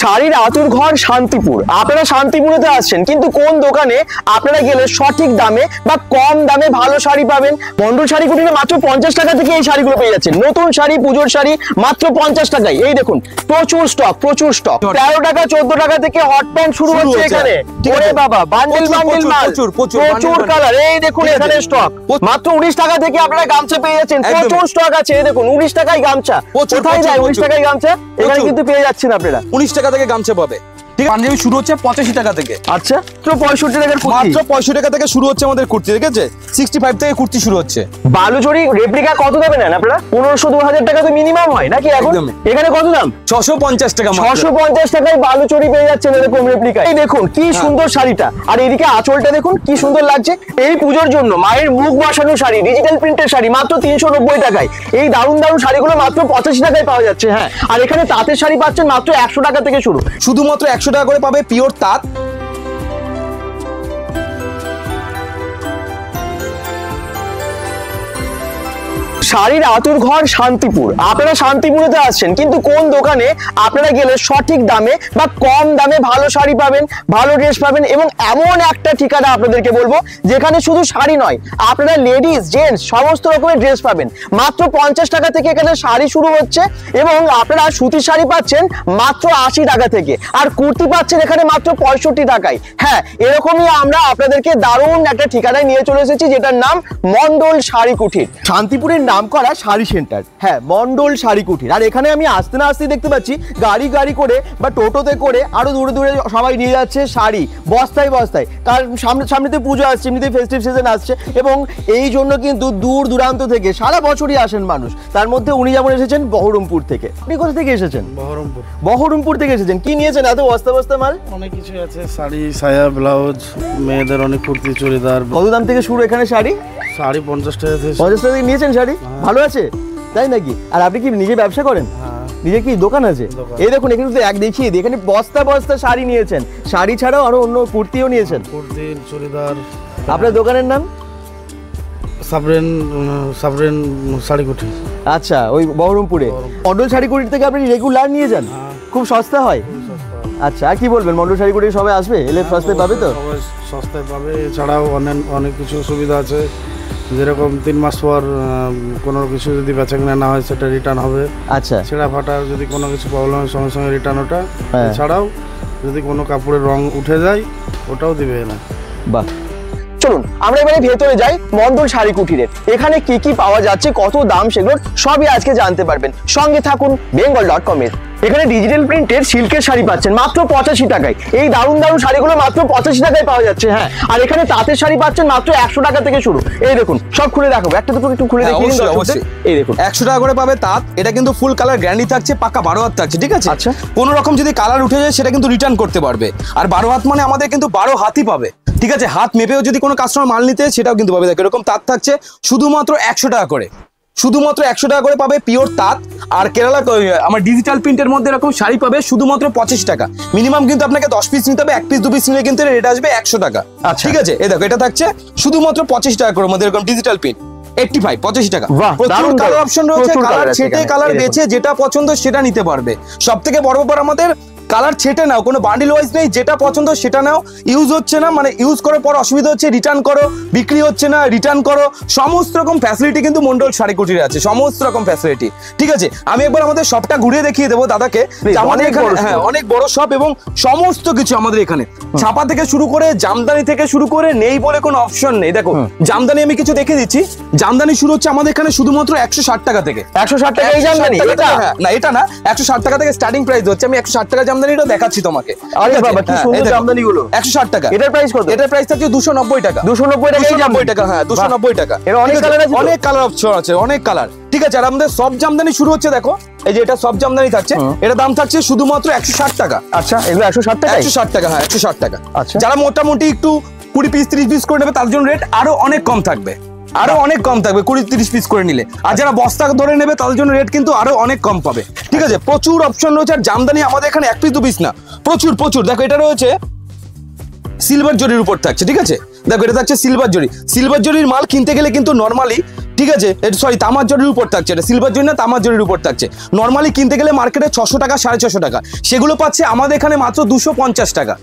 শাড়ির আতুর ঘর শান্তিপুর। আপনারা শান্তিপুরেতে আসছেন, কিন্তু কোন দোকানে আপনারা গেলে সঠিক দামে বা কম দামে ভালো শাড়ি পাবেন? মন্ডল শাড়ি কুটিরে মাত্র 50 টাকা থেকে এই শাড়িগুলো পেয়ে যাচ্ছেন। নতুন শাড়ি, পুজোর শাড়ি মাত্র 50 টাকায়। এই দেখুন প্রচুর স্টক। 13 টাকা 14 টাকা থেকে হট প্যান্ট শুরু হচ্ছে এখানে। ওরে বাবা, বান্ডেল বান্ডেল মাল, প্রচুর কালার। এই দেখুন এখানে স্টক মাত্র 19 টাকা থেকে আপনারা গামছা পেয়ে যাচ্ছেন। প্রচুর স্টক আছে। এই দেখুন 19 টাকায় গামছা। কোথায় যায় 19 টাকায় গামছা? এখানে কিন্তু পেয়ে যাচ্ছেন আপনারা। 19 টাকা থেকে গামছা পাবে। ঠিক আছে, পাঞ্জাবি শুরু হচ্ছে 85 টাকা থেকে। আচ্ছা, তো 65 টাকার কুর্তি, মাত্র 65 টাকা থেকে শুরু হচ্ছে আমাদের কুর্তি। ঠিক আছে, 65 থেকে কুর্তি শুরু হচ্ছে। বালুচরি রেপ্লিকা কত দেবেন আপনারা? 1500-2000 টাকা তো মিনিমাম হয় নাকি এখন? এখানে কত দাম? 650 টাকা। 650 টাকায় বালুচরি পেয়ে যাচ্ছেন এরকম রেপ্লিকা। এই দেখুন কি সুন্দর শাড়িটা, আর এদিকে আঁচলটা দেখুন কি সুন্দর লাগছে। এই পুজোর জন্য মায়ের মুখ বসানো শাড়ি, ডিজিটাল প্রিন্টের শাড়ি মাত্র 390 টাকায়। এই দারুণ দারুণ শাড়িগুলো মাত্র 85 টাকায় পাওয়া যাচ্ছে। হ্যাঁ, আর এখানে তাঁতের শাড়ি পাচ্ছেন মাত্র 100 টাকা থেকে শুরু। শুধুমাত্র 100 টাকা করে পাবে পিওর তাঁত। শাড়ির আতুর ঘর শান্তিপুর। আপনারা শান্তিপুরেতে আসছেন, কিন্তু কোন দোকানে আপনারা গেলে সঠিক দামে বা কম দামে ভালো শাড়ি পাবেন, ভালো ড্রেস পাবেন, এবং এমন একটা ঠিকানা আপনাদেরকে বলবো যেখানে শুধু শাড়ি নয়, আপনারা লেডিস জেন্টস সমস্ত রকমের ড্রেস পাবেন। মাত্র 50 টাকা থেকে এখানে শাড়ি শুরু হচ্ছে, এবং আপনারা সুতির শাড়ি পাচ্ছেন মাত্র 80 টাকা থেকে, আর কুর্তি পাচ্ছেন এখানে মাত্র 65 টাকায়। হ্যাঁ, এরকমই আমরা আপনাদেরকে দারুণ একটা ঠিকানায় নিয়ে চলে এসেছি, যেটার নাম মন্ডল শাড়ি কুঠির। শান্তিপুরের নাম করা শাড়ি সেন্টার, হ্যাঁ, মন্ডল শাড়ি কুঠির। আর এখানে আমি আসতে না আসতেই দেখতে পাচ্ছি গাড়ি গাড়ি করে বা টোটোতে করে আরো দূরে দূরে সবাই নিয়ে যাচ্ছে শাড়ি বস্তায় বস্তায়। কারণ সামনেতে পুজো আসছে, এমনিতে ফেস্টিভ সিজন আসছে, এবং এই জন্য কিন্তু দূর দূরান্ত থেকে সারা বছরই আসেন মানুষ। তার মধ্যে উনি যেমন এসেছেন বহরমপুর থেকে। আপনি কোথা থেকে এসেছেন? বহরমপুর থেকে এসেছেন। কি নিয়েছেন এত বস্তা বস্তা মাল? অনেক কিছু আছে, শাড়ি, সায়া, ব্লাউজ, মেয়েদের অনেক কুর্তি, চুড়িদার। কত দাম থেকে শুরু এখানে শাড়ি? শাড়ি 50 টাকা থেকে। 50 টাকা থেকে নিয়েছেন শাড়ি? ভালো আছে তাই নাকি? আর আপনি কি নিজে ব্যবসা করেন? নিজে কি দোকান আছে? এই দেখুন এখানে তো এক দেখিয়ে দিই, এখানে বস্তা বস্তা শাড়ি নিয়েছেন। শাড়ি ছাড়াও আরো অন্য কুর্তিও নিয়েছেন। কুর্তি, চুড়িদার। আপনার দোকানের নাম? সাবরেন শাড়ি কুঠি। আচ্ছা, ওই বহরমপুরে মন্ডল শাড়ি কুঠির থেকে আপনি রেগুলার নিয়ে যান? খুব সস্তা হয়। আচ্ছা, আর কি বলবেন, মন্ডল শাড়ি কুঠির সবাই আসবে, এলে সস্তায় পাবে তো? সবাই সস্তায় পাবে। এছাড়াও অনেক কিছু সুবিধা আছে, যেরকম 3 মাস পর কোনো কিছু যদি বেচা কেনা না হয় সেটা রিটার্ন হবে। আচ্ছা, ছেঁড়া ফাটা যদি কোনো কিছু প্রবলেমের সঙ্গে সঙ্গে রিটার্ন ওটা। এছাড়াও যদি কোনো কাপড়ের রং উঠে যায় ওটাও দিবে না। বাহ, চলুন আমরা এবারে ভেতরে যাই মন্ডল শাড়ি কুঠিরের। এখানে কি কি পাওয়া যাচ্ছে, কত দাম, সেগুলো সবই আজকে জানতে পারবেন। সঙ্গে থাকুন bengal.com এর। এখানে ডিজিটাল প্রিন্টের সিল্কের শাড়ি পাচ্ছেন মাত্র 85 টাকায়। এই দারুণ দারুণ শাড়িগুলো মাত্র 85 টাকায় পাওয়া যাচ্ছে। হ্যাঁ, আর এখানে তাঁতের শাড়ি পাচ্ছেন মাত্র 100 টাকা থেকে শুরু। এই দেখুন সব খুলে দেখাবো, একটা দুটো একটু খুলে দেখিয়ে দিন। এই দেখুন 100 টাকা করে পাবে তাঁত। এটা কিন্তু ফুল কালার গ্যারান্টি থাকছে, পাকা 12 হাত থাকছে। ঠিক আছে, আচ্ছা, কোনো রকম যদি কালার উঠে যায় সেটা কিন্তু রিটার্ন করতে পারবে। আর 12 হাত মানে আমাদের কিন্তু 12 হাতই পাবে। ঠিক আছে, হাত মেপেও যদি কোনো কাস্টমার মাল নিতে সেটাও কিন্তু পাবে। দেখো এরকম তাঁত থাকছে শুধুমাত্র 100 টাকা করে। শুধুমাত্র 100 টাকা করে পাবে পিওর তাঁত। আর কেরালা আমার ডিজিটাল প্রিন্টের মধ্যে এরকম শাড়ি পাবে শুধুমাত্র 25 টাকা। মিনিমাম কিন্তু আপনাকে 10 পিস নিতে হবে, 1 পিস 2 পিস নিলে কিন্তু রেট আসবে 100 টাকা। ঠিক আছে, এই দেখো এটা থাকছে শুধুমাত্র 25 টাকা করে মধ্যে এরকম ডিজিটাল প্রিন্ট 85 25 টাকা। প্রচুর কালার অপশন রয়েছে, কালার ছেটে কালার বেছে যেটা পছন্দ সেটা নিতে পারবে। সব থেকে বড় ব্যাপার আমাদের কালার ছেটে নাও, কোনো বান্ডিল ওয়াইজ নেই, যেটা পছন্দ সেটা নাও। ইউজ হচ্ছে না মানে ইউজ করার পর অসুবিধা হচ্ছে রিটার্ন করো, বিক্রি হচ্ছে না রিটার্ন করো। সমস্ত রকম ফ্যাসিলিটি কিন্তু মন্ডল শাড়ি কুঠিরে আছে, সমস্ত রকম ফ্যাসিলিটি। ঠিক আছে, আমি একবার আমাদের শপটা ঘুরিয়ে দেখিয়ে দেবো দাদাকে। আমাদের এখানে হ্যাঁ অনেক বড় শপ, এবং সমস্ত কিছু আমাদের এখানে ছাপা থেকে শুরু করে জামদানি থেকে শুরু করে নেই বলে কোনো অপশন নেই। দেখো জামদানি আমি কিছু দেখে দিচ্ছি। জামদানি শুরু হচ্ছে আমাদের এখানে শুধুমাত্র 160 টাকা থেকে। 160 টাকা এই জামদানি? না এটা না, 160 টাকা থেকে স্টার্টিং প্রাইস হচ্ছে। আমি 160 টাকা জামদানিটা দেখাচ্ছি তোমাকে। আরে বাবা কি সুন্দর জামদানিগুলো। 160 টাকা। এটার প্রাইস কত? এটার প্রাইস থাকছে 290 টাকা। 290 টাকা এই জামদানি? টাকা, হ্যাঁ 290 টাকা। এর অনেক কালার আছে, অনেক কালার অপশন আছে, অনেক কালার। ঠিক আছে, আর আমাদের সব জামদানি শুরু হচ্ছে দেখো, এই যে এটা সব জামদানি থাকছে, এটা দাম থাকছে শুধুমাত্র 160 টাকা। আচ্ছা, এগুলো 160 টাকা? 160 টাকা, হ্যাঁ 160 টাকা। আচ্ছা, যারা মোটামুটি একটু 20 পিস 30 পিস করে নেবে তার জন্য রেট আরো অনেক কম থাকবে, আরো অনেক কম থাকবে 20-30 পিস করে নিলে। আর যারা বস্তা ধরে নেবে তাদের জন্য রেট কিন্তু আরো অনেক কম পাবে। ঠিক আছে, প্রচুর অপশন রয়েছে। আর জামদানি আমাদের এখানে 1 পিস 2 পিস না, প্রচুর প্রচুর। দেখো এটা রয়েছে সিলভার জরির উপর থাকছে। ঠিক আছে, দেখো এটা থাকছে সিলভার জরি। সিলভার জরির মাল কিনতে গেলে কিন্তু নর্মালি, ঠিক আছে, সরি তামার জরির উপর থাকছে, এটা সিলভার জরি না তামার জরির উপর থাকছে। নর্মালি কিনতে গেলে মার্কেটে 600 টাকা 650 টাকা, সেগুলো পাচ্ছে আমাদের এখানে মাত্র 250 টাকা।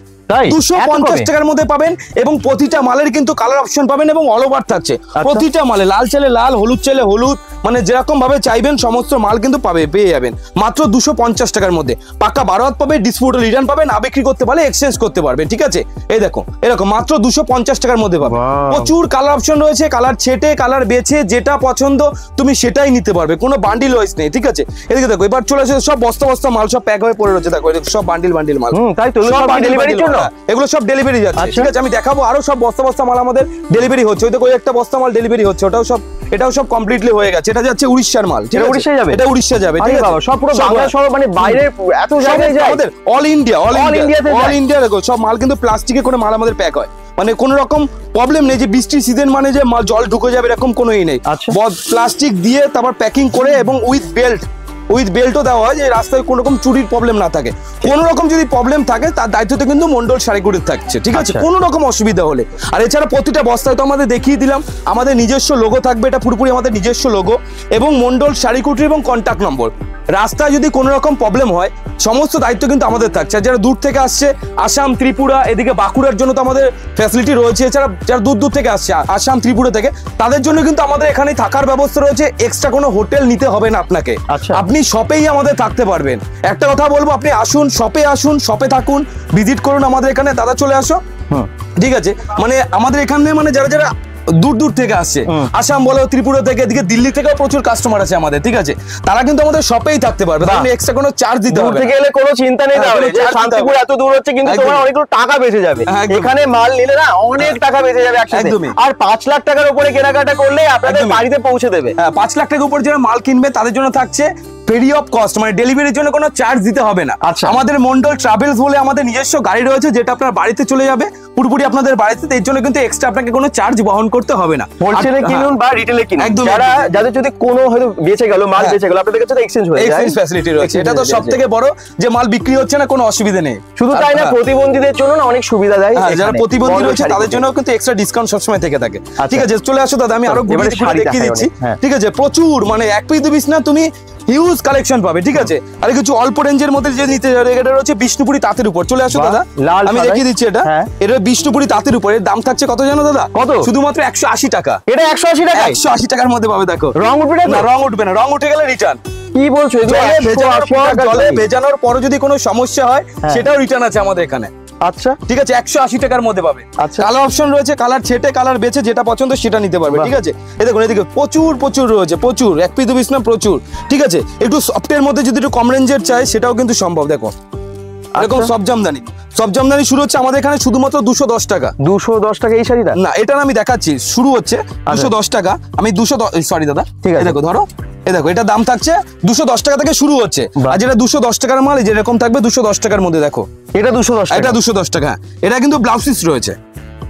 250 টাকার মধ্যে পাবেন এবং প্রতিটা মালের কিন্তু কালার অপশন পাবেন এবং অল ওভার থাকছে প্রতিটা মালে। লাল চাইলে লাল, হলুদ চাইলে হলুদ, মানে যেরকম ভাবে চাইবেন সমস্ত মাল কিন্তু পেয়ে যাবেন মাত্র 250 টাকার মধ্যে। পাক্কা 12 হাত পাবে, ডিসপুট রিটার্ন পাবেন, না বিক্রি করতে পারলে এক্সচেঞ্জ করতে পারবেন, ঠিক আছে। এই দেখো এরকম মাত্র 250 টাকার মধ্যে পাবে। প্রচুর কালার অপশন রয়েছে, কালার ছেটে কালার বেছে যেটা পছন্দ তুমি সেটাই নিতে পারবে, কোনো বান্ডিল ওয়াইজ নেই, ঠিক আছে। এদিকে দেখো এবার চলে আসে সব বস্তা বস্তা মাল সব প্যাক হয়ে পড়ে রয়েছে, দেখো সব বান্ডিল মাল। তাই তো ডেলিভারির জন্য এগুলো সব ডেলিভারি যাচ্ছে, ঠিক আছে। আমি দেখাবো আরো সব বস্তা বস্তা মাল আমাদের ডেলিভারি হচ্ছে। ওই দেখো একটা বস্তা মাল ডেলিভারি হচ্ছে, এটাও সব কমপ্লিটলি হয়ে গেছে। এটা যাচ্ছে উড়িষ্যার মাল, ঠিক আছে, উড়িষ্যা যাবে, এটা উড়িষ্যা যাবে, ঠিক আছে। সব পুরো বাংলা সব মানে বাইরে এত জায়গায় যায়, আমাদের অল ইন্ডিয়া দেখো সব মাল কিন্তু প্লাস্টিকে করে মাল আমাদের প্যাক হয়, মানে কোনো রকম প্রবলেম নেই যে বৃষ্টির সিজন মানে যে মাল জল ঢুকে যাবে এরকম কোনোই নেই। প্লাস্টিক দিয়ে তারপর প্যাকিং করে এবং উইথ বেল্টও দেওয়া হয় যে রাস্তায় কোনো রকম চুরির প্রবলেম না থাকে। কোনো রকম যদি প্রবলেম থাকে তার দায়িত্বতে কিন্তু মন্ডল শাড়িগুড়ির থাকছে, ঠিক আছে, কোনো রকম অসুবিধা হলে। আর এছাড়া প্রতিটা বস্তায় তো আমাদের দেখিয়ে দিলাম আমাদের নিজস্ব লোগো থাকবে, এটা পুরোপুরি আমাদের নিজস্ব লোগো এবং মন্ডল শাড়িকুটির এবং কন্ট্যাক্ট নম্বর। রাস্তায় যদি কোনো রকম প্রবলেম হয় সমস্ত দায়িত্ব কিন্তু আমাদের থাকছে। আর যারা দূর থেকে আসছে আসাম, ত্রিপুরা, এদিকে বাঁকুড়ার জন্য তো আমাদের ফ্যাসিলিটি রয়েছে। এছাড়া যারা দূর থেকে আসছে আসাম, ত্রিপুরা থেকে, তাদের জন্য কিন্তু আমাদের এখানে থাকার ব্যবস্থা রয়েছে, এক্সট্রা কোনো হোটেল নিতে হবে না আপনাকে, আপনি শপেই আমাদের থাকতে পারবেন। একটা কথা বলবো, আপনি আসুন, শপে থাকুন, ভিজিট করুন আমাদের এখানে। দাদা চলে আসো, ঠিক আছে। মানে আমাদের এখানে মানে যারা দূর থেকে আসছে, আসাম বলো, ত্রিপুরা থেকে, এদিকে দিল্লি থেকেও প্রচুর কাস্টমার আছে আমাদের, ঠিক আছে, তারা কিন্তু আমাদের শপেই থাকতে পারবে, আপনি এক্সট্রা কোনো চার্জ দিতে হবে না। দূর থেকে এলে কোনো চিন্তা নেই, তাহলে যে শান্তিপুর এত দূর হচ্ছে কিন্তু তোমার অনেকগুলো টাকা বেঁচে যাবে, এখানে মাল নিলে না অনেক টাকা বেঁচে যাবে একসাথে। আর 5 লাখ টাকার উপরে কেনাকাটা করলে আপনাদের বাড়িতে পৌঁছে দেবে। 5 লাখ টাকার উপর যারা মাল কিনবে তাদের জন্য থাকছে ফ্রি অফ কস্ট, মানে ডেলিভারির জন্য কোনো চার্জ দিতে হবে না। আমাদের মন্ডল ট্রাভেলস বলে আমাদের নিজস্ব গাড়ি রয়েছে, যেটা আপনার বাড়িতে চলে যাবে পুরোপুরি আপনাদের বাড়িতে, এর জন্য কিন্তু এক্সট্রা আপনাকে কোনো চার্জ বহন করতে হবে না। হোলসেলে কিনুন বা রিটেলে কিনুন, যাদের যদি কোনো হয়তো বেঁচে গেল, মাল বেঁচে গেল, আপনাদের কাছে এক্সচেঞ্জ হয়ে যায়, এক্সচেঞ্জ ফ্যাসিলিটি রয়েছে। এটা তো সবথেকে বড় যে মাল বিক্রি হচ্ছে না, কোনো অসুবিধা নেই। শুধু তাই না, প্রতিবন্ধীদের জন্য না অনেক সুবিধা দেয়, যারা প্রতিবন্ধী রয়েছে তাদের জন্য কিন্তু এক্সট্রা ডিসকাউন্ট সবসময় থেকে থাকে, ঠিক আছে। চলে আসো দাদা, আমি আরো দেখিয়ে দিচ্ছি, ঠিক আছে। প্রচুর মানে এক পিস 2 পিস না, তুমি হিউজ কালেকশন পাবে, ঠিক আছে। আর কিছু অল্প রেঞ্জের মধ্যে যে নিতে এটা রয়েছে বিষ্ণুপুরি তাঁতের উপর। চলে আসো দাদা, আমি দেখিয়ে দিচ্ছি এটা বিষ্ণুপুরি তাঁতের উপর। এর দাম থাকছে কত জানো দাদা? কত? শুধুমাত্র 180 টাকা। এটা 180 টাকা, 180 টাকার মধ্যে পাবে। দেখো রং উঠবে না? রং উঠবে না, রং উঠে গেলে রিটার্ন। কি বলছো? জলে ভেজানোর পরও যদি কোনো সমস্যা হয় সেটাও রিটার্ন আছে আমাদের এখানে। আচ্ছা, ঠিক আছে, 180 টাকার মধ্যে পাবে। কালার অপশন রয়েছে, কালার ছেটে কালার বেছে যেটা পছন্দ সেটা নিতে পারবে, ঠিক আছে। এই দেখুন এদিকে প্রচুর রয়েছে, প্রচুর, এক পিস 2 পিস না, প্রচুর, ঠিক আছে। একটু সফটের মধ্যে যদি একটু কম রেঞ্জের চাই সেটাও কিন্তু সম্ভব। দেখো এরকম সব জামদানি শুরু হচ্ছে আমাদের এখানে শুধুমাত্র 210 টাকা। 210 টাকা এই শাড়িটা? না, এটা আমি দেখাচ্ছি, শুরু হচ্ছে 210 টাকা। আমি 210, সরি দাদা, ঠিক আছে। দেখো ধরো, এই দেখো এটা দাম থাকছে 210 টাকা থেকে শুরু হচ্ছে। আর যেটা 210 টাকার মাল যেরকম থাকবে 210 টাকার মধ্যে। দেখো এটা 210 টাকা, এটা 210 টাকা। এটা কিন্তু ব্লাউজ পিস রয়েছে।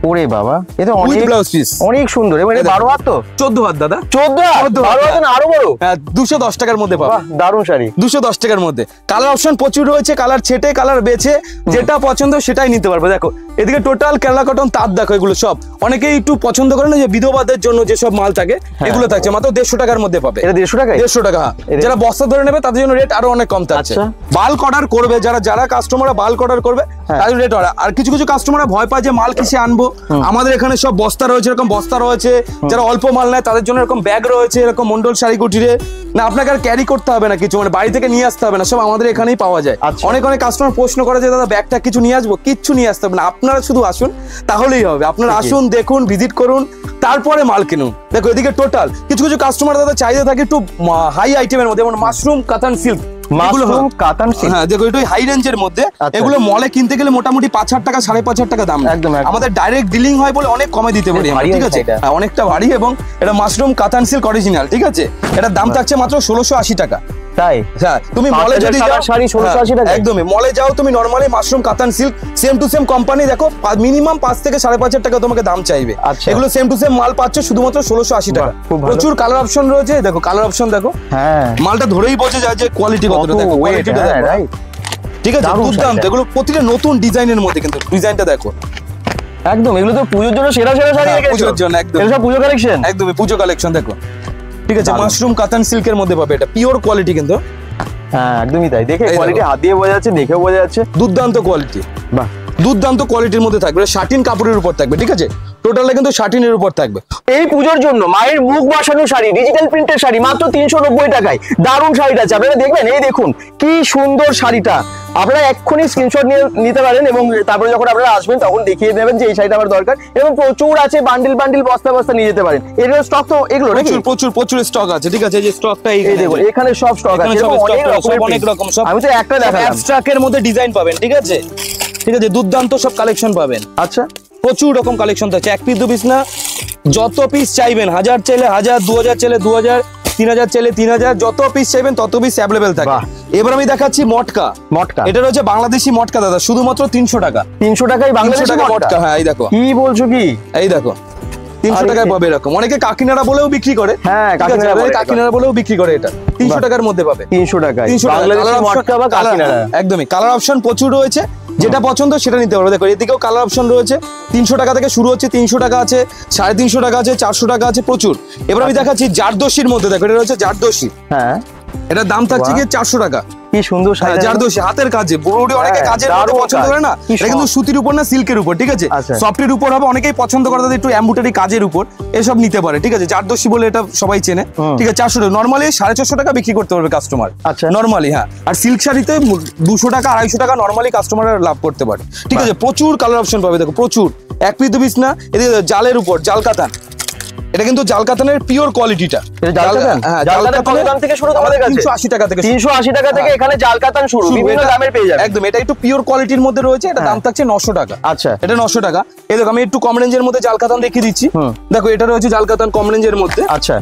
ওরে বাবা, এটা অনেক ব্লাউজ পিস, অনেক সুন্দর। এবারে 12 হাত তো? 14 হাত দাদা। 14 হাত? 12 হাত না আরো বড়? হ্যাঁ, 210 টাকার মধ্যে পাবে। দারুণ শাড়ি, 210 টাকার মধ্যে। কালার অপশন প্রচুর রয়েছে, কালার ছেটে কালার বেছে যেটা পছন্দ সেটাই নিতে পারবে। দেখো এদিকে টোটাল কেরালা কটন তাঁত, দেখো এগুলো সব অনেকেই একটু পছন্দ করে না, যে বিধবাদের জন্য যেসব মাল থাকে এগুলো থাকছে মাত্র 150 টাকার মধ্যে পাবে। এটা 150 টাকা? 150 টাকা। যারা বস্তা ধরে নেবে তাদের জন্য রেট আরো অনেক কম থাকছে। বাল্ক অর্ডার করবে যারা কাস্টমাররা বাল্ক অর্ডার করবে তাদের রেট অর্ডার। আর কিছু কাস্টমাররা ভয় পায় যে মাল কিসে আনবো, আমাদের এখানে সব বস্তা রয়েছে, এরকম বস্তা রয়েছে। যারা অল্প মাল নেয় তাদের জন্য এরকম ব্যাগ রয়েছে, এরকম মন্ডল শাড়িকুটিরে না, আপনাকে আর ক্যারি করতে হবে না কিছু, মানে বাড়ি থেকে নিয়ে আসতে হবে না, সব আমাদের এখানেই পাওয়া যায়। অনেক কাস্টমার প্রশ্ন করে যে দাদা ব্যাগটা কিছু নিয়ে আসবো, কিচ্ছু নিয়ে আসতে হবে না, আপনারা শুধু আসুন তাহলেই হবে। আপনারা আসুন, দেখুন, ভিজিট করুন, তারপরে মাল কিনুন। দেখো এদিকে টোটাল কিছু কাস্টমার দাদা চাহিদা থাকে একটু হাই আইটেমের মধ্যে, যেমন মাশরুম কাতান সিল্ক, মাশরুম কাতান সিল্ক, হ্যাঁ দেখো একটু হাই রেঞ্জের মধ্যে। এগুলো মলে কিনতে গেলে মোটামুটি 5,000 টাকা 5,500 টাকা দাম। আমাদের ডাইরেক্ট ডিলিং হয় বলে অনেক কমে দিতে পারি, ঠিক আছে। অনেকটা ভারী এবং এটা মাশরুম কাতান সিল্ক অরিজিনাল, ঠিক আছে। এটার দাম থাকছে মাত্র 1680 টাকা। তাই? হ্যাঁ, তুমি মলে যদি যাও শাড়ি 1680 টাকা, একদমই মলে যাও তুমি নরমালি মাশরুম কাতান silk same to same company, দেখো মিনিমাম 5 থেকে 5,500 টাকা তোমাকে দাম চাইবে। এগুলো সেম টু সেম মাল পাচ্ছ শুধুমাত্র 1680 টাকা। প্রচুর কালার অপশন রয়েছে, দেখো কালার অপশন দেখো, হ্যাঁ মালটা ধরেই বোঝা যায় যে কোয়ালিটি কতটা। দেখো কোয়ালিটিটা দেখো, ঠিক আছে, দুর্দান্ত। এগুলো প্রতিটা নতুন ডিজাইনের মধ্যে, কিন্তু ডিজাইনটা দেখো, একদম, এগুলো তো পুজোর জন্য সেরা সেরা শাড়ি রেখেছো। পুজোর জন্য একদম, এগুলো সব পুজো কালেকশন। একদমই পুজো কালেকশন দেখো, ঠিক আছে। দারুণ। মাশরুম কাতান সিল্কের মধ্যে পাবে, এটা পিওর কোয়ালিটি কিন্তু, হ্যাঁ একদমই তাই, দেখে এই কোয়ালিটি দেখো। হাত দিয়ে বোঝা যাচ্ছে, দেখেও বোঝা যাচ্ছে। দুর্দান্ত কোয়ালিটি, বাহ, দুর্দান্ত কোয়ালিটির মধ্যে থাকবে, শাটিন কাপড়ের উপর থাকবে, ঠিক আছে। টোটালটা কিন্তু শাটিনের উপর থাকবে। এই পুজোর জন্য মায়ের মুখ বাসানো শাড়ি, ডিজিটাল প্রিন্টের শাড়ি মাত্র 390 টাকায় দারুণ শাড়িটা আছে। আপনারা দেখবেন, এই দেখুন কি সুন্দর শাড়িটা। আপনারা এক্ষুনি স্ক্রিনশট নিয়ে নিতে পারেন এবং তারপরে যখন আপনারা আসবেন তখন দেখিয়ে দেবেন যে এই শাড়িটা আমার দরকার, এবং প্রচুর আছে, বান্ডিল বান্ডিল বস্তা বস্তা নিয়ে যেতে পারেন। এগুলো স্টক তো এগুলো নাকি? প্রচুর প্রচুর প্রচুর স্টক আছে, ঠিক আছে। এই যে স্টকটা এই দেখুন, এখানে সব স্টক আছে, এখানে সব এবং stock অনেক আছে, রকমের সব অনেক print। রকম, সব আমি তো একটা দেখালাম। অ্যাবস্ট্রাক্টের মধ্যে ডিজাইন পাবেন, ঠিক আছে, ঠিক আছে। দুর্দান্ত সব কালেকশন পাবেন, আচ্ছা, প্রচুর রকম কালেকশন থাকছে। এক পিস দু পিস না, যত পিস চাইবেন, 1000 চাইলে 1000, 2000 চাইলে 2000, 3000 চাইলে 3000, যত পিস চাইবেন তত পিস অ্যাভেলেবেল থাকে। বাহ। এবার আমি দেখাচ্ছি মটকা। মটকা, এটা রয়েছে বাংলাদেশি মটকা দাদা, শুধুমাত্র 300 টাকা। 300 টাকায় 300 বাংলাদেশি টাকা মটকা। মটকা, হ্যাঁ এই দেখো, কি বলছো কি? এই দেখো 300 আরে টাকায় পাবে এরকম। অনেকে কাকিনাড়া বলেও বিক্রি করে, হ্যাঁ, ঠিক আছে, কাকিনাড়া বলে। কাকিনাড়া বলেও বিক্রি করে। এটা 300 বাহ। টাকার মধ্যে পাবে, 300 টাকায় 300 টাকা। বাংলাদেশি কালার মটকা বা অপশন, কাকিনাড়া। একদমই কালার অপশন প্রচুর রয়েছে, যেটা পছন্দ সেটা নিতে পারবে। দেখো এদিকেও কালার অপশন রয়েছে, 300 টাকা থেকে শুরু হচ্ছে, 300 টাকা আছে, 350 টাকা আছে, 400 টাকা আছে, প্রচুর। এবার আমি দেখাচ্ছি জারদোশির মধ্যে, দেখো এটা রয়েছে জারদোশি। হ্যাঁ, এটার দাম থাকছে বাহ। কি 400 টাকা। কি সুন্দর শাড়ি। জারদোশি হাতের কাজে, বুড়ি অনেকে হ্যাঁ, কাজের মধ্যে দারুণ পছন্দ কাজ। করে না, কি এটা কিন্তু soft। সুতির উপর না সিল্কের উপর, ঠিক আছে। আচ্ছা। সফটের উপর হবে, অনেকেই পছন্দ করে তাদের একটু এমব্রয়ডারি কাজের উপর, এসব নিতে পারে, ঠিক আছে। জারদোশি বলে এটা সবাই চেনে, হুম। ঠিক আছে। 400 টাকা নরমালি 450 টাকা বিক্রি করতে পারবে কাস্টমার, আচ্ছা। নরমালি, হ্যাঁ। আর সিল্ক শাড়িতে 200 টাকা 250 টাকা নরমালি কাস্টমার লাভ করতে পারে, ঠিক আছে। প্রচুর কালার অপশন পাবে, দেখো প্রচুর। এক পিস দু পিস না, এদিকে জালের উপর জাল কাতান, এটা কিন্তু জাল কাতানের পিওর কোয়ালিটিটা। এটা জাল কাতান? জাল কাতান কত দাম থেকে শুরু তোমাদের কাছে? 380 টাকা থেকে 380 টাকা থেকে এখানে জাল কাতান শুরু, বিভিন্ন এটা- দামের পেয়ে যাবেন। একদম, এটা একটু পিওর কোয়ালিটির মধ্যে রয়েছে, এটা দাম থাকছে 900 টাকা। আচ্ছা, এটা 900 টাকা। এই দেখো আমি একটু কম রেঞ্জের মধ্যে জাল কাতান দেখিয়ে দিচ্ছি। হুম। দেখো এটা রয়েছে জাল কাতান কম রেঞ্জের মধ্যে, আচ্ছা,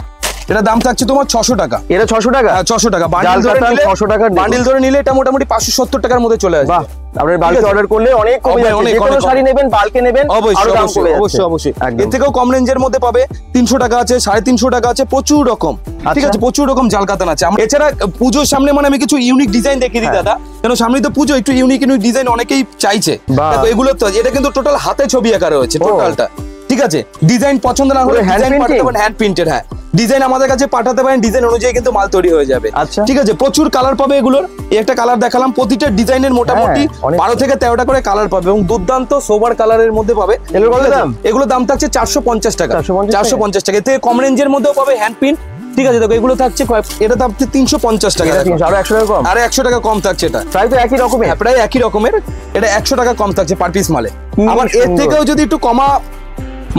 এটা দাম থাকছে তোমার 600 টাকা। এটা 600 টাকা। হ্যাঁ 600 টাকা। জাল বান্ডিল ধরে কাতান নিলে 600 টাকার দেখুন। বান্ডিল ধরে নিলে এটা মোটামুটি 570 টাকার মধ্যে চলে আসবে। বাহ, আপনার বাল্কে আছে। অর্ডার করলে অনেক কমে অনেক, যাচ্ছে। অনেক, যে কোনো অনেক শাড়ি নেবেন, বাল্কে নেবেন, আরো অবশ্যই দাম অবশ্যই কমে যাচ্ছে। অবশ্যই অবশ্যই। একদম। এর থেকেও কম রেঞ্জের মধ্যে পাবে, 300 টাকা আছে, 350 টাকা আছে, প্রচুর রকম, ঠিক আচ্ছা। আছে, প্রচুর রকম জাল কাতান আছে। এছাড়া পুজোর সামনে মানে আমি কিছু ইউনিক ডিজাইন দেখিয়ে দিই হ্যাঁ। দাদা, কেন সামনেই তো পুজো, একটু ইউনিক ইউনিক ডিজাইন অনেকেই চাইছে। বাহ। দেখো এগুলো তো, এটা কিন্তু টোটাল হাতে ছবি আঁকা রয়েছে ও। টোটালটা, ঠিক আছে। ডিজাইন পছন্দ না হলে পুরো hand ডিজাইন পাঠাতে printing? পারেন, হ্যান্ড প্রিন্টেড, হ্যাঁ। ডিজাইন আমাদের কাছে পাঠাতে পারেন, ডিজাইন অনুযায়ী কিন্তু মাল তৈরি হয়ে যাবে, আচ্ছা। ঠিক আছে। প্রচুর কালার পাবে এগুলোর, এই একটা কালার দেখালাম, প্রতিটা ডিজাইনের মোটামুটি হ্যাঁ, অনেক। 12 থেকে 13টা করে কালার পাবে, এবং দুর্দান্ত সোবার কালারের মধ্যে পাবে। এগুলোর কত ঠিক আছে? দাম? এগুলো দাম থাকছে 450 টাকা। 450 450 টাকা। এতে কম রেঞ্জের মধ্যেও পাবে হ্যান্ড প্রিন্ট, ঠিক আছে। দেখো এগুলো থাকছে এটা থাকছে 350 টাকা, এটা 300, আরো 100 টাকা কম। আর 100 টাকা কম থাকছে এটা। প্রায় তো একই রকমের। হ্যাঁ প্রায় একই রকমের, এটা 100 টাকা কম থাকছে পার পিস মালে। কি আবার এর সুন্দর। থেকেও যদি একটু কমা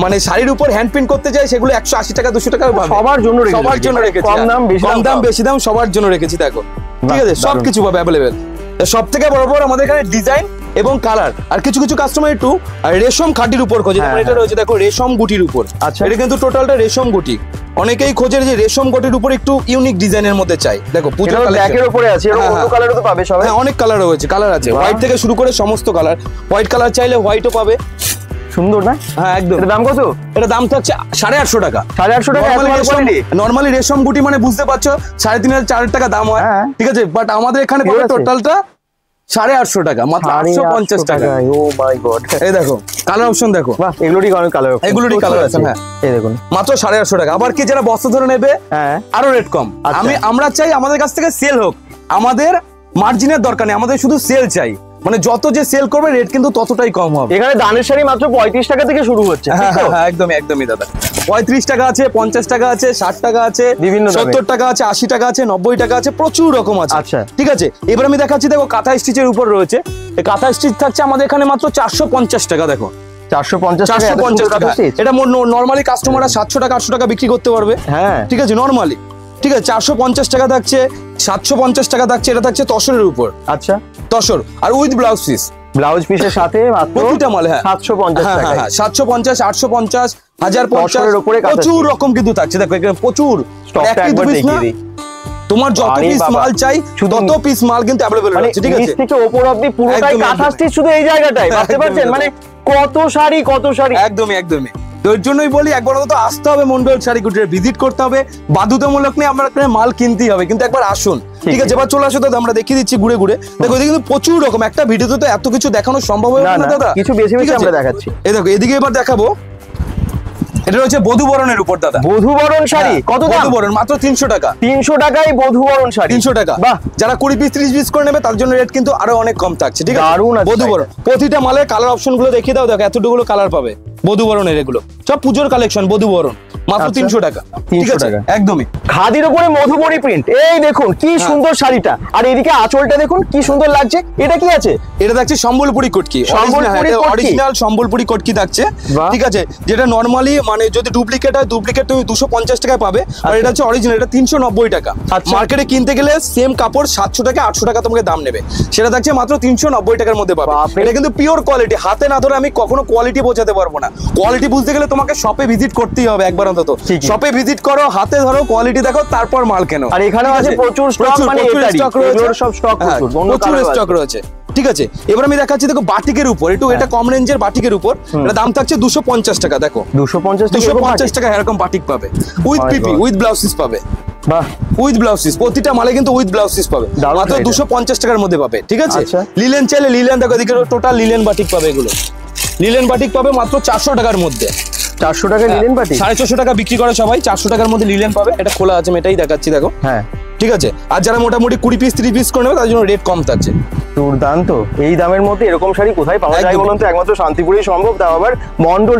মানে শাড়ির উপর হ্যান্ড প্রিন্ট করতে যাই, সেগুলো 180 টাকা 200 টাকা পাবে। সবার জন্য রেখেছি। সবার জন্য রেখেছি, কম দাম, বেশি কম দাম দাম সব। বেশি দাম সবার জন্য রেখেছি, দেখো, ঠিক আছে। দারুণ। সবকিছু পাবে অ্যাভেলেবেল। সব থেকে বড় বড় আমাদের এখানে ডিজাইন এবং কালার। আর কিছু কিছু কাস্টমার একটু রেশম খাটির উপর খোঁজে, যেমন হ্যাঁ, এটা রয়েছে দেখো রেশম গুটির উপর। আচ্ছা। এটা কিন্তু টোটালটা রেশম গুটি। অনেকেই খোঁজে যে রেশম গুটির উপর একটু ইউনিক ডিজাইনের মধ্যে চাই। দেখো পুজো এটা ব্ল্যাকের উপরে আছে, এর হ্যাঁ, অন্য হ্যাঁ। কালারও তো পাবে সবাই। হ্যাঁ অনেক কালার রয়েছে, কালার আছে, বাহ। হোয়াইট থেকে শুরু করে সমস্ত কালার। হোয়াইট কালার চাইলে হোয়াইটও পাবে। সুন্দর না? হ্যাঁ একদম। এর দাম কত? এটা দাম থাকছে 850 টাকা। 850 টাকা, এত ভালো কোয়ালিটি। নরমালি রেশম গুটি মানে বুঝতে পারছো 3,500 4 টাকা দাম হয়, হ্যাঁ। ঠিক আছে। বাট আমাদের এখানে ঠিক পাবে আছে। টোটালটা 850 টাকা, মাত্র 850 টাকা। ও মাই গড। এই দেখো কালার অপশন দেখো, বাহ, এগুলোরই অনেক কালার অপশন। এগুলোরই colour option, হ্যাঁ। এই দেখুন। মাত্র 850 টাকা। আবার কি যারা বস্তা ধরে নেবে, হ্যাঁ। আরো রেট কম। আচ্ছা। আমরা চাই আমাদের কাছ থেকে সেল হোক, আমাদের মার্জিনের দরকার নেই, আমাদের শুধু সেল চাই। মানে যত যে সেল করবে রেট কিন্তু ততটাই কম হবে। এখানে দানের শাড়ি মাত্র 35 টাকা থেকে শুরু হচ্ছে, ঠিক হ্যাঁ তো? হ্যাঁ একদমই একদমই দাদা। 35 টাকা আছে, 50 টাকা আছে, 60 টাকা আছে, বিভিন্ন দামে। 70 টাকা আছে, 80 টাকা আছে, 90 টাকা আছে, প্রচুর রকম আছে। আচ্ছা। ঠিক আছে, এবার আমি দেখাচ্ছি, দেখো কাঁথা স্টিচের উপর রয়েছে। এই কাঁথা স্টিচ থাকছে আমাদের এখানে মাত্র 450 টাকা। দেখো 450 টাকা, 450 টাকা। stitch? এটা নরমালি কাস্টমাররা 700 টাকা 800 টাকা বিক্রি করতে পারবে, হ্যাঁ। ঠিক আছে নরমালি। ঠিক আছে 450 টাকা থাকছে, 750 টাকা থাকছে। এটা থাকছে তসরের উপর, আচ্ছা। তসর আর উইথ ব্লাউজ পিস, ব্লাউজ পিসের সাথে মাত্র প্রতিটা মাল, হ্যাঁ 750 হ্যাঁ টাকা। হ্যাঁ 750, 850, 1050, তসরের উপরে কাঁথা প্রচুর stitch। রকম কিন্তু থাকছে। দেখো এখানে প্রচুর স্টকটা এক piece একবার দু piece দেখিয়ে না, দিই। তোমার যত আরে পিস বাবা, মাল চাই শুধু তত পিস মাল কিন্তু অ্যাভেলেবল মানে আছে, ঠিক নিচ আছে। থেকে ওপর অবধি পুরোটাই একদমই, কাঁথা একদমই। স্টিচ, শুধু এই জায়গাটায়, বুঝতে একদমই, পারছেন? একদমই। মানে কত শাড়ি, কত শাড়ি। একদমই একদমই। তো এর জন্যই বলি একবার তো আসতে হবে মন্ডল শাড়ি কুটিরে, ভিজিট করতে হবে, বাধ্যতামূলক নিয়ে আমরা এখানে মাল কিনতেই হবে, কিন্তু একবার আসুন। ঠিক আছে, এবার চলে আসো দাদা, আমরা দেখিয়ে দিচ্ছি ঘুরে ঘুরে। দেখো এদিকে কিন্তু প্রচুর রকম, একটা ভিডিওতে তো এত কিছু দেখানো সম্ভব হয় না দাদা, কিছু বেশি বেশি আমরা দেখাচ্ছি। এই দেখো এদিকে এবার দেখাবো, এটা হচ্ছে বধূবরণের উপর দাদা। বধূবরণ শাড়ি কত দাম? বধূবরণ মাত্র 300 টাকা। 300 টাকায় বধূবরণ শাড়ি, 300 টাকা। বাহ, যারা 20 পিস 30 পিস করে নেবে তার জন্য রেট কিন্তু আরো অনেক কম থাকছে। ঠিক আছে, দারুণ আছে বধূবরণ। প্রতিটা মালের কালার অপশন গুলো দেখিয়ে দাও, দেখো এতটুকু কালার পাবে বধূবরণের, এগুলো সব পুজোর কালেকশন। বধূবরণ মাত্র 300 টাকা। 300 টাকা একদমই। খাদির উপরে মধুবরী প্রিন্ট, এই দেখুন কি সুন্দর শাড়িটা, আর এদিকে আঁচলটা দেখুন কি সুন্দর লাগছে। এটা কি আছে? এটা থাকছে সম্বলপুরি কটকি, অরিজিনাল সম্বলপুরি কটকি থাকছে। ঠিক আছে, যেটা নরমালি মানে যদি ডুপ্লিকেট হয়, ডুপ্লিকেট তুমি 250 টাকায় পাবে, আর এটা হচ্ছে অরিজিনাল, এটা 390 টাকা। মার্কেটে কিনতে গেলে সেম কাপড় 700 টাকা 800 টাকা তোমাকে দাম নেবে, সেটা থাকছে মাত্র 390 টাকার মধ্যে পাবে। এটা কিন্তু পিওর কোয়ালিটি, হাতে না ধরে আমি কখনো কোয়ালিটি বোঝাতে পারবো না। কোয়ালিটি বুঝতে গেলে তোমাকে শপে ভিজিট করতেই হবে একবার অন্তত। শপে ভিজিট করো, হাতে ধরো, কোয়ালিটি দেখো, তারপর মাল কেনো। আর এখানে আছে প্রচুর স্টক, মানে স্টক রয়েছে, সব স্টক প্রচুর স্টক রয়েছে। ঠিক আছে, এবার আমি দেখাচ্ছি দেখো বাটিকের উপর, একটু এটা কম রেঞ্জের বাটিকের উপর, এটা দাম থাকছে 250 টাকা। দেখো 250 টাকা এরকম বাটিক পাবে, উইথ পিপি, উইথ ব্লাউজ পিস পাবে। বাহ, উইথ ব্লাউজ পিস, প্রতিটা মালে কিন্তু উইথ ব্লাউজ পিস পাবে, মাত্র 250 টাকার মধ্যে পাবে। ঠিক আছে, লিলেন চাইলে লিলেন, দেখো এদিকে টোটাল লিলেন বাটিক পাবে, এগুলো লিলেন বাটিক পাবে মাত্র 400 টাকার মধ্যে। 400 টাকা লিলেন বাটিক, 450 টাকা বিক্রি করে সবাই, 400 টাকার মধ্যে লিলেন পাবে। এটা খোলা আছে, আমি এটাই দেখাচ্ছি, দেখো। হ্যাঁ, ঠিক আছে, আর যারা মোটামুটি 20 পিস 30 পিস করে নেবে তার জন্য রেট কম থাকছে। দুর্দান্ত। এই দামের মধ্যে এরকম শাড়ি কোথায় পাওয়া যায় বলুন তো? একমাত্র শান্তিপুরেই সম্ভব, তাও আবার মন্ডল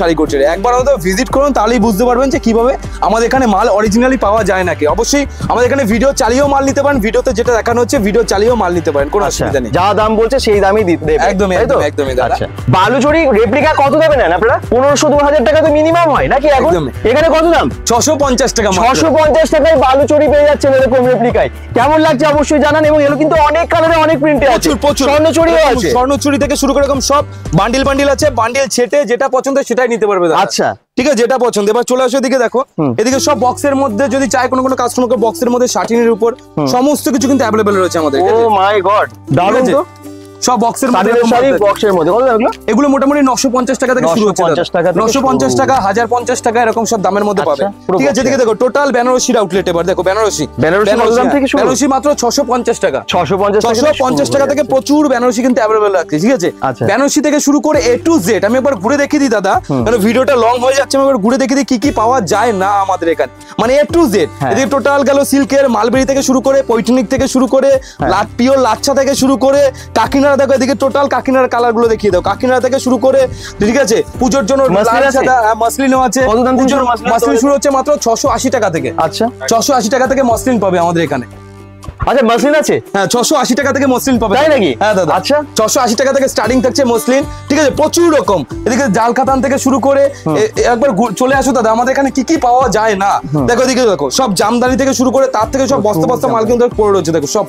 শাড়ি কুটিরে। একবার হয়তো ভিজিট করুন, তাহলেই বুঝতে পারবেন যে কিভাবে আমাদের এখানে মাল অরিজিনালি পাওয়া যায় নাকি। অবশ্যই আমাদের এখানে ভিডিও চালিয়েও মাল নিতে পারেন, ভিডিওতে যেটা দেখানো হচ্ছে ভিডিও চালিয়েও মাল নিতে পারেন, কোনো অসুবিধা নেই। যা দাম বলছে সেই দামই দিতে একদমই একদমই দাদা। বালুচরি রেপ্লিকা কত দামে নেন আপনারা? 1500-2000 টাকা তো মিনিমাম হয় নাকি এখন? এখানে কত দাম? 650 টাকা। 650 টাকায় বালুচরি পেয়ে যাচ্ছেন এরকম রেপ্লিকায়। কেমন লাগছে অবশ্যই জানান, এবং এগুলো কিন্তু অনেক কালারে অনেক প্রিন্টে আছে, স্বর্ণচুরিও আছে। স্বর্ণচুরি থেকে শুরু করে এরকম সব বান্ডিল বান্ডিল আছে, বান্ডিল ছেটে যেটা পছন্দ সেটাই নিতে পারবে। আচ্ছা, ঠিক আছে, যেটা পছন্দ। এবার চলে আসো এদিকে, দেখো এদিকে সব বক্সের মধ্যে, যদি চাই কোনো কাস্টমারকে বক্সের মধ্যে শাটিনের উপর সমস্ত কিছু কিন্তু অ্যাভেলেবল রয়েছে আমাদের। ও মাই গড, দারুণ তো। সব বক্সের মধ্যে, বক্সের মধ্যে কত দাম? এগুলো মোটামুটি 950 টাকা থেকে শুরু হচ্ছে, 950 টাকা 1050 টাকা এরকম সব দামের মধ্যে পাবে। ঠিক আছে, এদিকে দেখো টোটাল বেনারসির আউটলেট। এবার দেখো বেনারসি মাত্র 650 টাকা। 650 টাকা থেকে প্রচুর বেনারসি কিন্তু অ্যাভেলেবল আছে। ঠিক আছে, বেনারসি থেকে শুরু করে A to Z আমি একবার ঘুরে দেখিয়ে দিই দাদা, কারণ ভিডিওটা লং হয়ে যাচ্ছে। আমি একবার ঘুরে দেখিয়ে দিই কি কি পাওয়া যায় না আমাদের এখানে, মানে A to Z। এদিকে টোটাল গেল সিল্কের, মালবেরি থেকে শুরু করে, পৈঠনিক থেকে শুরু করে, পিওর লাচ্ছা থেকে শুরু করে, কাকিনাড়া। দেখো এদিকে টোটাল কাকিনাড়ার কালার গুলো দেখিয়ে দাও, কাকিনাড়া থেকে শুরু করে। ঠিক আছে, পুজোর জন্য মসলিনও আছে। মসলিন শুরু হচ্ছে মাত্র 680 টাকা থেকে। আচ্ছা, 680 টাকা থেকে মসলিন পাবে আমাদের এখানে। আচ্ছা, মসলিন আছে? হ্যাঁ, 680 টাকা থেকে মসলিন পাবে। তাই নাকি? হ্যাঁ দাদা। আচ্ছা, 680 টাকা থেকে স্টার্টিং থাকছে মসলিন। ঠিক আছে, প্রচুর রকম। এদিকে জাল কাতান থেকে শুরু করে, একবার চলে আসো দাদা আমাদের এখানে কি কি পাওয়া যায় না। দেখো এদিকে দেখো, সব জামদানি থেকে শুরু করে, তার থেকে সব বস্তা বস্তা মাল কিন্তু পড়ে রয়েছে। দেখো সব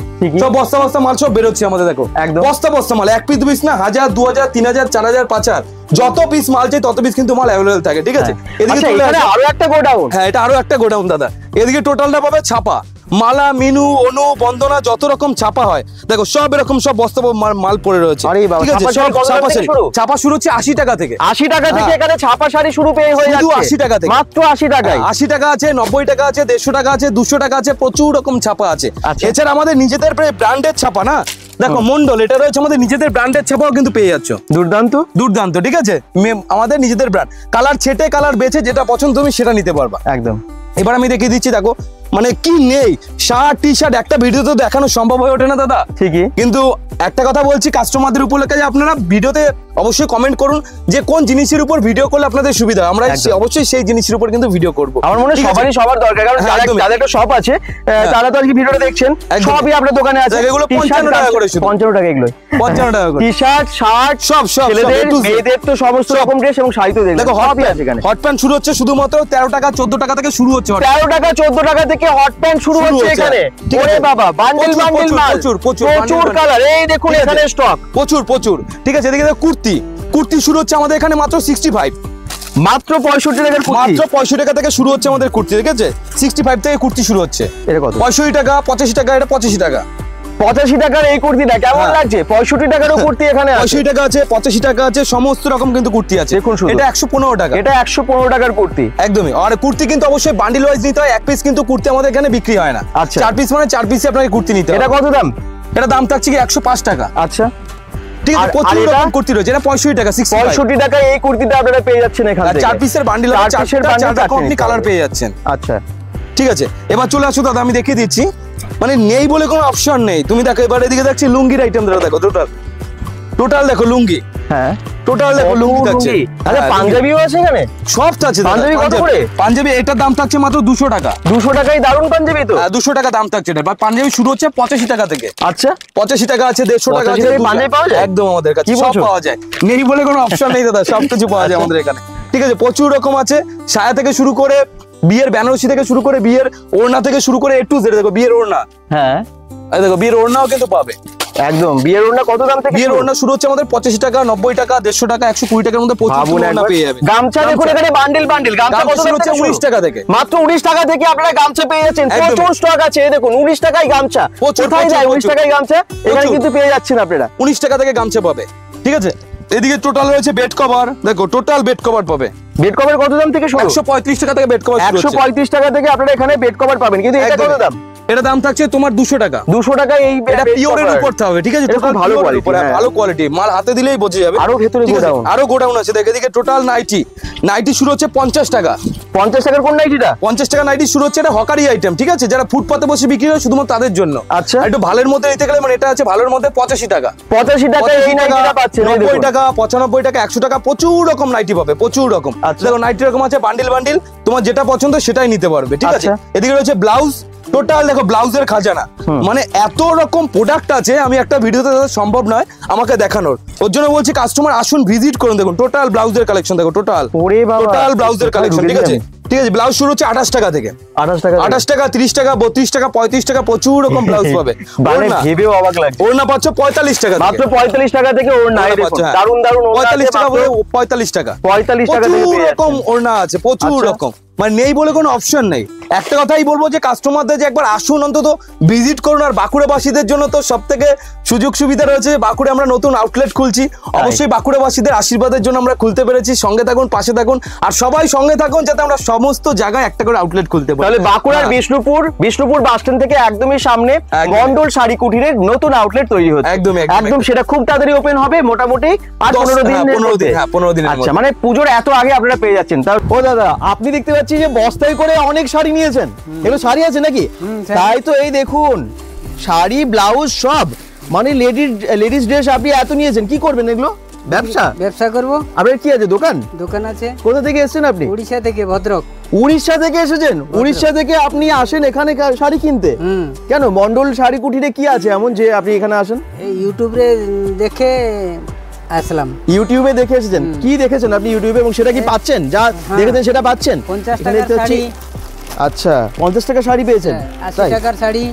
বস্তা বস্তা মাল সব বেরোচ্ছে আমাদের। দেখো বস্তা বস্তা মাল, 1 পিস 2 পিস না, 1000 2000 3000 4000 5000 যত পিস মাল চাই তত পিস কিন্তু মাল অ্যাভেলেবল থাকে। ঠিক আছে, এদিকে আরো একটা গোডাউন। হ্যাঁ, এটা আরো একটা গোডাউন দাদা। এদিকে টোটালটা পাবে ছাপা, মালা, মিনু, অনু, বন্দনা, যত রকম ছাপা হয় দেখো সব এরকম সব বস্তা মাল পড়ে রয়েছে। ঠিক আছে, ছাপা শুরু হচ্ছে 80 টাকা থেকে। 80 টাকা থেকে এখানে ছাপা শাড়ি শুরু পেয়ে হয়ে যাচ্ছে 80 টাকা থেকে, মাত্র 80 টাকায়। 80 টাকা আছে, 90 টাকা আছে, 150 টাকা আছে, 200 টাকা আছে, প্রচুর রকম ছাপা আছে। এছাড়া আমাদের নিজেদের ব্র্যান্ডের ছাপা না, দেখো মন্ডল, এটা রয়েছে আমাদের নিজেদের ব্র্যান্ডের ছাপাও কিন্তু পেয়ে যাচ্ছ। দুর্দান্ত দুর্দান্ত। ঠিক আছে, আমাদের নিজেদের ব্র্যান্ড, কালার ছেটে কালার বেছে যেটা পছন্দ তুমি সেটা নিতে পারবা একদম। এবার আমি দেখিয়ে দিচ্ছি, দেখো মানে কি নেই, শার্ট টি শার্ট একটা ভিডিওতে দেখানো সম্ভব হয়ে ওঠে না দাদা। ঠিকই, কিন্তু একটা কথা বলছি কাস্টমারদের উপলক্ষে, যে আপনারা ভিডিওতে অবশ্যই কমেন্ট করুন যে কোন জিনিসের উপর ভিডিও করলে আপনাদের সুবিধা, আমরা অবশ্যই সেই জিনিসের উপর কিন্তু ভিডিও করব। আমার মনে হয় সবারই সবার দরকার, কারণ যাদের একটা শপ আছে তারা তো আজকে ভিডিওটা দেখছেন, সবই আপনার দোকানে আছে। এগুলো 55 টাকা করে, শুধু 55 টাকা, এগুলো 55 টাকা করে। টি শার্ট, শার্ট সব ছেলেদের মেয়েদের তো সমস্ত রকম ড্রেস এবং শাড়ি তো দেখো সবই আছে এখানে। হট প্যান্ট শুরু হচ্ছে শুধুমাত্র 13 টাকা 14 টাকা থেকে শুরু হচ্ছে। 13 টাকা 14 টাকা থেকে হট প্যান্ট শুরু হচ্ছে এখানে। ওরে বাবা, বান্ডিল বান্ডিল মাল, প্রচুর কালার। এই দেখুন এখানে স্টক প্রচুর। ঠিক আছে, এদিকে কুর্তি শুরু হচ্ছে আমাদের এখানে মাত্র 65, মাত্র 65 টাকার কুর্তি, মাত্র 65 টাকা থেকে শুরু হচ্ছে আমাদের কুর্তি। ঠিক আছে, 65 থেকে কুর্তি শুরু হচ্ছে। এটা কত? 65 টাকা, 85 টাকা, এটা 85 টাকা। 85 টাকার এই কুর্তিটা কেমন হ্যাঁ। লাগছে? 65 টাকারও কুর্তি এখানে আছে। 85 টাকা আছে, 85 টাকা আছে, সমস্ত রকম কিন্তু কুর্তি আছে। দেখুন শুধু। এটা 115 টাকা। এটা 115 টাকার কুর্তি। একদমই। আর কুর্তি কিন্তু অবশ্যই বান্ডিল ওয়াইজ নিতে হয়, এক পিস কিন্তু কুর্তি আমাদের এখানে বিক্রি হয় না। আচ্ছা। 4 পিস মানে 4 পিসে আপনাকে কুর্তি নিতে হবে। এটা কত দাম? এটা দাম থাকছে কি 105 টাকা। আচ্ছা, ঠিক আছে, আর প্রচুর এটা? রকম কুর্তি রয়েছে। এটা 65 টাকা, 65। 65 টাকায় এই কুর্তিটা আপনারা পেয়ে যাচ্ছেন এখান থেকে। 4 পিসের বান্ডিল হবে, 4 পিসের বান্ডিল 4 রকম আপনি কালার পেয়ে যাচ্ছেন। আচ্ছা, ঠিক আছে, এবার চলে আসো দাদা, আমি দেখিয়ে দিচ্ছি। মানে নেই বলে কোনো অপশন নেই। তুমি দেখো এবার এদিকে দেখছি লুঙ্গির আইটেম দেখো, টোটাল দেখো লুঙ্গি, হ্যাঁ টোটাল দেখো লুঙ্গি থাকছে। আচ্ছা, পাঞ্জাবিও আছে এখানে? সব আছে দাদা। পাঞ্জাবি কত করে? পাঞ্জাবি এটার দাম থাকছে মাত্র 200 টাকা। 200 টাকায় দারুণ পাঞ্জাবি তো। 200 টাকা দাম থাকছে এটা। পাঞ্জাবি শুরু হচ্ছে 85 টাকা থেকে। আচ্ছা, 85 টাকা আছে, 150 টাকা 85 আছে। টাকায় পাঞ্জাবি পাওয়া যায়? একদম আমাদের কাছে কি সব বলছো? পাওয়া যায়। নেই বলে কোনো অপশন নেই দাদা, সবকিছু পাওয়া যায় আমাদের এখানে। ঠিক আছে, প্রচুর রকম আছে, সায়া থেকে শুরু করে বিয়ের বেনারসি থেকে শুরু করে বিয়ের ওড়না থেকে শুরু করে A to Z। দেখো বিয়ের ওড়না, হ্যাঁ এই দেখো বিয়ের ওড়নাও কিন্তু পাবে। একদম। বিয়ের ওড়না কত দাম থেকে? বিয়ের ওড়না শুরু হচ্ছে আমাদের 85 টাকা, 90 টাকা, 150 টাকা, 120 টাকার মধ্যে প্রচুর ভাবুন ওড়না একবার। পেয়ে যাবে। গামছা দেখুন এখানে বান্ডিল বান্ডিল। গামছা গামছা কত শুরু দাম হচ্ছে থেকে 19 টাকা থেকে। মাত্র 19 টাকা থেকে আপনারা গামছা পেয়ে যাচ্ছেন। একদমই। প্রচুর স্টক আছে, এই দেখুন 19 টাকায় গামছা। প্রচুর, কোথায় যায় 19 প্রচুর। টাকায় গামছা? এখানে প্রচুর। কিন্তু পেয়ে যাচ্ছেন আপনারা। 19 টাকা থেকে গামছা পাবে। ঠিক আছে, এদিকে টোটাল রয়েছে বেড কভার, দেখো টোটাল বেড কভার পাবে। বেড কভার কত দাম থেকে শুরু? 135 টাকা থেকে বেড কভার শুরু হচ্ছে। 135 টাকা থেকে আপনারা এখানে বেড কভার পাবেন। কিন্তু এটা কত একদমই। দাম? এটা দাম থাকছে তোমার 200 টাকা। 200 টাকায় এই এটা পিওরের উপর হবে। ঠিক আছে, এটা খুব টোটাল ভালো ভালো quality, কোয়ালিটি, হ্যাঁ। ভালো কোয়ালিটি মাল হাতে দিলেই বোঝা যাবে। আরো ভেতরে ঠিক আছে, গোডাউন। আরো গোডাউন আছে। দেখো এদিকে টোটাল নাইটি, নাইটি শুরু হচ্ছে 50 টাকা। 50 টাকার কোন নাইটিটা? 50 টাকা নাইটি শুরু হচ্ছে। এটা হকারি আইটেম। ঠিক আছে, যারা ফুটপাতে বসে বিক্রি করে শুধুমাত্র তাদের জন্য। আচ্ছা। আর একটু ভালোর মধ্যে নিতে গেলে মানে এটা আছে ভালোর মধ্যে 85 টাকা। 85 টাকায় এই 85 টাকা, নাইটিটা পাচ্ছেন। এই 90 দেখুন। টাকা, 95 টাকা, 100 টাকা, প্রচুর রকম নাইটি পাবে, প্রচুর রকম। আচ্ছা। দেখো নাইটি রকম আছে বান্ডিল বান্ডিল, তোমার যেটা পছন্দ সেটাই নিতে পারবে। ঠিক আছে, আচ্ছা। এদিকে রয়েছে ব্লাউজ, টোটাল দেখো ব্লাউজের খাজানা। মানে এত রকম প্রোডাক্ট আছে, আমি একটা ভিডিওতে সম্ভব নয় আমাকে দেখানোর। ওর জন্য বলছি কাস্টমার আসুন, ভিজিট করুন। দেখুন টোটাল ব্লাউজের কালেকশন, দেখো টোটাল ওরে বাবা, টোটাল ব্লাউজের কালেকশন। ঠিক আছে, ঠিক আছে, ব্লাউজ শুরু হচ্ছে 28 টাকা থেকে। 28 টাকা। 28 টাকা, 30 টাকা, 32 টাকা, 35 টাকা, প্রচুর রকম ব্লাউজ পাবে। মানে ওড়না, ভেবেও অবাক লাগছে। ওড়না পাচ্ছ 45 টাকা থেকে। মাত্র 45 টাকা থেকে ওড়না। এই ওড়না দেখুন, পাচ্ছ, হ্যাঁ। দারুণ দারুণ ওড়না 45 আছে টাকা মাত্র বলে 45 টাকা। 45 টাকা থেকে প্রচুর পেয়ে রকম যাচ্ছেন। ওড়না আছে, প্রচুর আচ্ছা। রকম। মানে নেই বলে কোনো অপশন নেই। একটা কথাই বলবো যে কাস্টমারদের যে একবার আসুন, অন্তত ভিজিট করুন। আর বাঁকুড়াবাসীদের জন্য তো সব থেকে সুযোগ সুবিধা রয়েছে। বাঁকুড়ে আমরা নতুন আউটলেট খুলছি, অবশ্যই বাঁকুড়াবাসীদের আশীর্বাদের জন্য আমরা খুলতে পেরেছি। সঙ্গে থাকুন, পাশে থাকুন, আর সবাই সঙ্গে থাকুন যাতে আমরা সমস্ত জায়গায় একটা করে আউটলেট খুলতে পারি। তাহলে বাঁকুড়ার হ্যাঁ। বিষ্ণুপুর বাস স্ট্যান্ড থেকে একদমই সামনে একদমই। মন্ডল শাড়ি কুটিরের নতুন আউটলেট তৈরি হচ্ছে। একদমই, একদমই, একদম সেটা খুব তাড়াতাড়ি ওপেন হবে, মোটামুটি আর 15 দিন। 15 দিন, হ্যাঁ 15 দিনের আচ্ছা, মধ্যে। মানে পুজোর এত আগে আপনারা পেয়ে যাচ্ছেন। তার ও দাদা, আপনি দেখতে পাচ্ছি যে বস্তায় করে অনেক শাড়ি নিয়েছেন। এগুলো শাড়ি আছে নাকি? তাই তো, এই দেখুন শাড়ি, ব্লাউজ সব, মানে লেডিস ড্রেস আপনি এত নিয়েছেন। কি করবেন এগুলো? ব্যবসা করব। আপনার কি আছে? দোকান আছে। কোথা থেকে এসেছেন আপনি? উড়িষ্যা থেকে, ভদ্রক। উড়িষ্যা থেকে এসেছেন? উড়িষ্যা থেকে আপনি আসেন এখানে শাড়ি কিনতে? কেন, মন্ডল শাড়ি কুটিরে কি আছে এমন যে আপনি এখানে আসেন? এই ইউটিউবে দেখে আসলাম। ইউটিউবে দেখে এসেছেন? কি দেখেছেন আপনি ইউটিউবে এবং সেটা কি পাচ্ছেন? যা দেখেছেন সেটা পাচ্ছেন? 50 এখানে টাকার দেখতে পাচ্ছি। শাড়ি। আচ্ছা, 50 টাকা শাড়ি পেয়েছেন? 80 টাকার শাড়ি।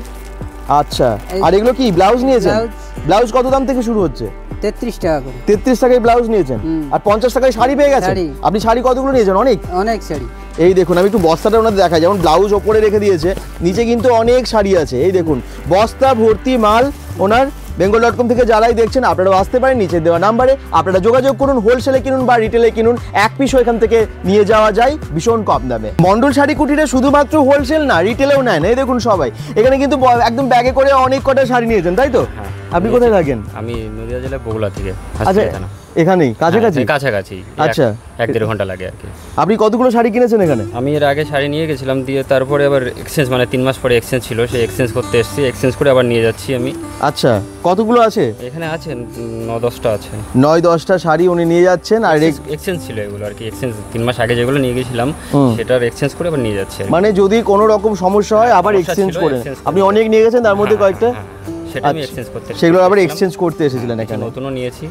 আচ্ছা, আর এগুলো কি ব্লাউজ নিয়েছেন? ব্লাউজ। ব্লাউজ কত দাম থেকে শুরু হচ্ছে? 33 টাকা করে। 33 টাকায় ব্লাউজ নিয়েছেন, আর 50 টাকায় শাড়ি পেয়ে গেছেন। শাড়ি। আপনি শাড়ি কতগুলো নিয়েছেন? অনেক শাড়ি। এই দেখুন, আমি একটু বস্তাটা ওনাদের দেখাই। যেমন ব্লাউজ ওপরে রেখে দিয়েছে, নিচে কিন্তু অনেক শাড়ি আছে। এই দেখুন বস্তা ভর্তি মাল ওনার। bengal.com থেকে যারাই দেখছেন আপনারাও আসতে পারেন, নিচে দেওয়া নাম্বারে আপনারা যোগাযোগ করুন। হোলসেলে কিনুন বা রিটেলে কিনুন, এক পিসও এখান থেকে নিয়ে যাওয়া যায় ভীষণ কম দামে। মন্ডল শাড়ি কুটিরে শুধুমাত্র হোলসেল না, রিটেলেও নেন। এই দেখুন সবাই এখানে কিন্তু একদম ব্যাগে করে অনেক কটা শাড়ি নিয়েছেন, তাই তো? আপনি কোথায় থাকেন? আমি নদিয়া জেলার বগুড়া থেকে। আচ্ছা, এখানেই কাছাকাছি? কাছাকাছি। আচ্ছা, 1-1.5 ঘন্টা লাগে আর কি। আপনি কতগুলো শাড়ি কিনেছেন এখানে? আমি এর আগে শাড়ি নিয়ে গেছিলাম, দিয়ে তারপরে আবার এক্সচেঞ্জ, মানে 3 মাস পরে এক্সচেঞ্জ ছিল, সেই এক্সচেঞ্জ করতে এসেছি, এক্সচেঞ্জ করে আবার নিয়ে যাচ্ছি আমি। আচ্ছা, কতগুলো আছে এখানে? আছে 9-10টা আছে। 9-10টা শাড়ি উনি নিয়ে যাচ্ছেন। আর এক্সচেঞ্জ ছিল এগুলো আর কি, এক্সচেঞ্জ 3 মাস আগে যেগুলো নিয়ে গেছিলাম সেটার এক্সচেঞ্জ করে আবার নিয়ে যাচ্ছি আর কি। মানে যদি কোনো রকম সমস্যা হয় আবার সমস্যা এক্সচেঞ্জ ছিল, করে। exchange করে। আপনি অনেক নিয়ে গেছেন, তার মধ্যে কয়েকটা সেটা আমি এক্সচেঞ্জ করতে, সেগুলো আবার এক্সচেঞ্জ করতে এসেছিলেন এখানে। নতুনও নিয়েছি।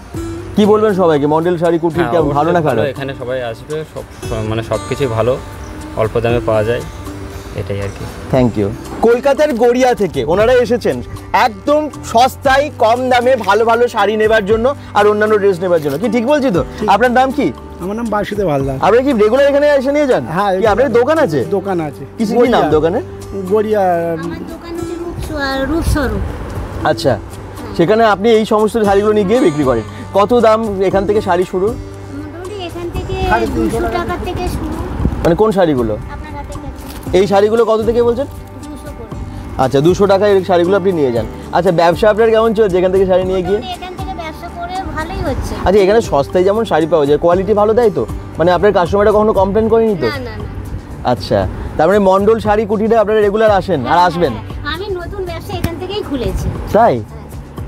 কি বলবেন সবাইকে, মন্ডল শাড়ি কুটির হ্যাঁ, কেমন, ভালো না খারাপ? এখানে সবাই আসবে, সব মানে সবকিছুই ভালো, অল্প দামে পাওয়া যায়, এটাই আর কি। Thank you. কলকাতার গড়িয়া থেকে ওনারা এসেছেন একদম সস্তায় কম দামে ভালো ভালো শাড়ি নেবার জন্য আর অন্যান্য ড্রেস নেবার জন্য। কি ঠিক বলছি তো? আপনার নাম কি? আমার নাম বাসুদেব হালদার। আপনি কি রেগুলার এখানে এসে নিয়ে যান? হ্যাঁ, কি আপনার দোকান আছে? দোকান আছে। কি নাম দোকানের? গড়িয়া। আমার দোকান হচ্ছে রূপস্বরূপ। আচ্ছা, সেখানে আপনি এই সমস্ত শাড়িগুলো নিয়ে গিয়ে বিক্রি করেন। কত দাম এখান থেকে শাড়ি শুরু? মোটামুটি এখান থেকে 200 টাকা থেকে শুরু। মানে কোন শাড়িগুলো? আপনার হাতে কাছে এই শাড়িগুলো কত থেকে বলছেন? 200 করে। আচ্ছা, 200 টাকায় এই শাড়িগুলো আপনি নিয়ে যান। আচ্ছা, ব্যবসা আপনার কেমন চলছে এখান থেকে শাড়ি নিয়ে গিয়ে? মোটামুটি এখান থেকে ব্যবসা করে ভালোই হচ্ছে। আচ্ছা, এখানে সস্তায় যেমন শাড়ি পাওয়া যায়, কোয়ালিটি ভালো দেয় তো? মানে আপনার কাস্টমাররা কখনো কমপ্লেন করেনি তো? না না না। আচ্ছা, তার মানে মন্ডল শাড়ি কুটিরে আপনারা রেগুলার আসেন আর আসবেন, হ্যাঁ, আমি নতুন ব্যবসা এখান থেকেই খুলেছি। তাই?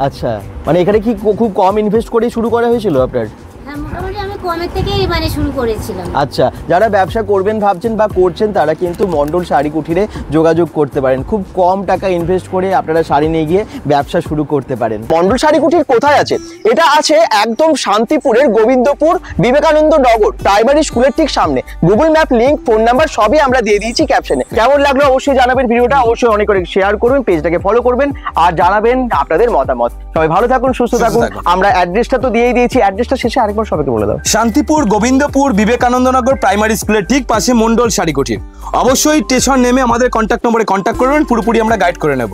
আচ্ছা, মানে এখানে কি খুব কম ইনভেস্ট করেই শুরু করা হয়েছিল আপনার? হ্যাঁ, মোটামুটি আমি কমের থেকেই মানে শুরু করেছিলাম। আচ্ছা, যারা ব্যবসা করবেন ভাবছেন বা করছেন তারা কিন্তু মন্ডল শাড়ি কুটিরে যোগাযোগ করতে পারেন। খুব কম টাকা ইনভেস্ট করে আপনারা শাড়ি নিয়ে গিয়ে ব্যবসা শুরু করতে পারেন। মন্ডল শাড়ি কুটির কোথায় আছে? এটা আছে একদম শান্তিপুরের গোবিন্দপুর বিবেকানন্দ নগর প্রাইমারি স্কুলের ঠিক সামনে। Google map link, phone number সবই আমরা দিয়ে দিয়েছি ক্যাপশনে। কেমন লাগলো অবশ্যই জানাবেন ভিডিওটা, অবশ্যই অনেক অনেক শেয়ার করবেন, পেজটাকে ফলো করবেন আর জানাবেন আপনাদের মতামত। সবাই ভালো থাকুন, সুস্থ থাকুন। আমরা অ্যাড্রেসটা তো দিয়েই দিয়েছি, অ্যাড্রেসটা শেষে আরেকবার সবাইকে বলে দাও। শান্তিপুর গোবিন্দপুর বিবেকানন্দনগর প্রাইমারি স্কুলের ঠিক পাশে মন্ডল শাড়ি কুটির। অবশ্যই স্টেশন নেমে আমাদের কন্ট্যাক্ট নম্বরে কন্ট্যাক্ট করবেন, পুরোপুরি আমরা গাইড করে নেব।